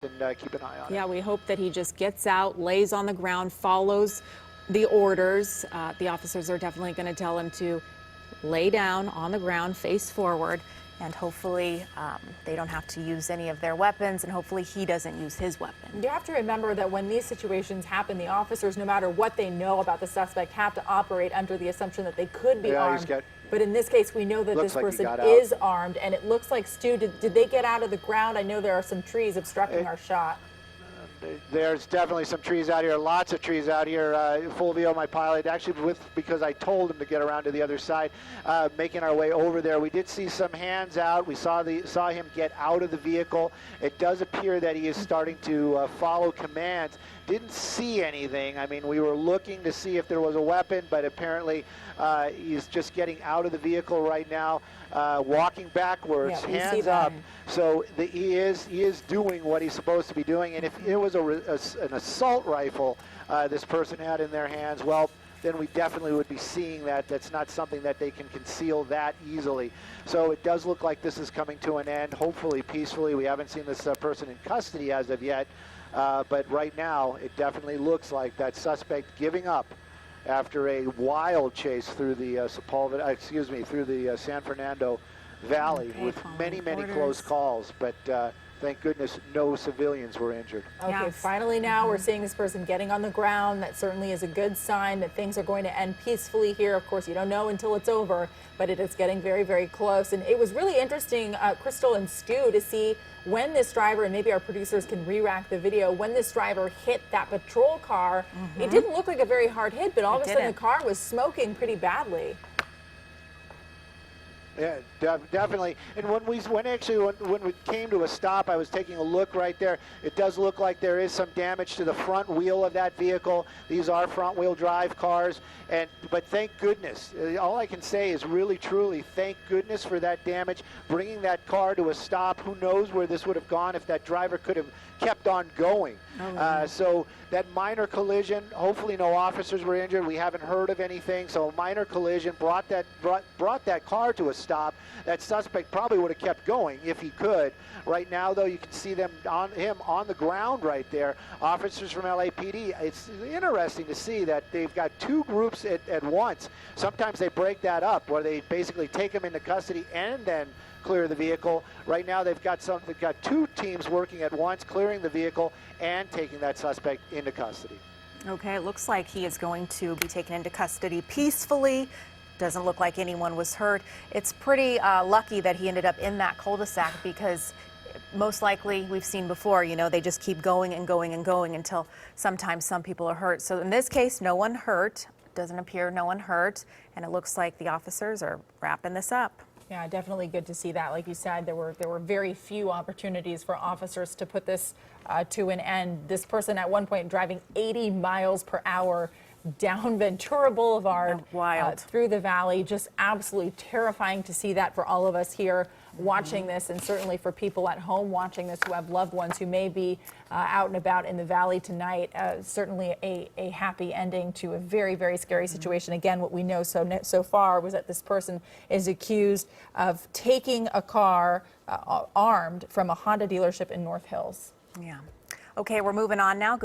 and keep an eye on it. Yeah, we hope that he just gets out, lays on the ground, follows the orders. The officers are definitely going to tell him to lay down on the ground, face forward, and hopefully they don't have to use any of their weapons, and hopefully he doesn't use his weapon. You have to remember that when these situations happen, the officers, no matter what they know about the suspect, have to operate under the assumption that they could be armed. But in this case, we know that this person is armed, and it looks like, Stu, did they get out of the ground? I know there are some trees obstructing our shot. There's definitely some trees out here, lots of trees out here. Full view of my pilot, actually because I told him to get around to the other side, making our way over there. We did see some hands out. We saw him get out of the vehicle. It does appear that he is starting to follow commands. Didn't see anything. I mean, we were looking to see if there was a weapon, but apparently he's just getting out of the vehicle right now, walking backwards, hands up. So he is doing what he's supposed to be doing. And if it was an assault rifle this person had in their hands, well, then we definitely would be seeing that. That's not something that they can conceal that easily. So it does look like this is coming to an end, hopefully peacefully. We haven't seen this person in custody as of yet. But right now, it definitely looks like that suspect giving up after a wild chase through the through the San Fernando Valley with many close calls. But thank goodness no civilians were injured. Okay, finally now we're seeing this person getting on the ground. That certainly is a good sign that things are going to end peacefully here. Of course, you don't know until it's over, but it is getting very close. And it was really interesting, Crystal and Stu, to see when this driver, and maybe our producers can re-rack the video, when this driver hit that patrol car. It didn't look like a very hard hit, but all of a sudden the car was smoking pretty badly. Yeah, definitely. And when we came to a stop, I was taking a look right there. It does look like there is some damage to the front wheel of that vehicle. These are front-wheel drive cars, but thank goodness. All I can say is really, truly, thank goodness for that damage, bringing that car to a stop. Who knows where this would have gone if that driver could have kept on going. So that minor collision, hopefully no officers were injured. We haven't heard of anything. So a minor collision brought that car to a stop. That suspect probably would have kept going if he could. Right now, though, you can see him on the ground right there. Officers from LAPD. It's interesting to see that they've got two groups at once. Sometimes they break that up, where they basically take him into custody and then clear the vehicle. Right now they've got two teams working at once, clearing the vehicle and taking that suspect into custody. Okay, it looks like he is going to be taken into custody peacefully. Doesn't look like anyone was hurt. It's pretty lucky that he ended up in that cul-de-sac, because most likely, we've seen before, you know, they just keep going and going and going until sometimes some people are hurt. So in this case, no one hurt. Doesn't appear no one hurt, and it looks like the officers are wrapping this up. Yeah, definitely good to see that. Like you said, there were very few opportunities for officers to put this to an end. This person at one point driving 80 miles per hour down Ventura Boulevard, through the valley. Just absolutely terrifying to see that for all of us here watching this, and certainly for people at home watching this who have loved ones who may be out and about in the valley tonight. Certainly a happy ending to a very scary situation. Again, what we know so far was that this person is accused of taking a car armed from a Honda dealership in North Hills. Yeah. Okay, we're moving on now.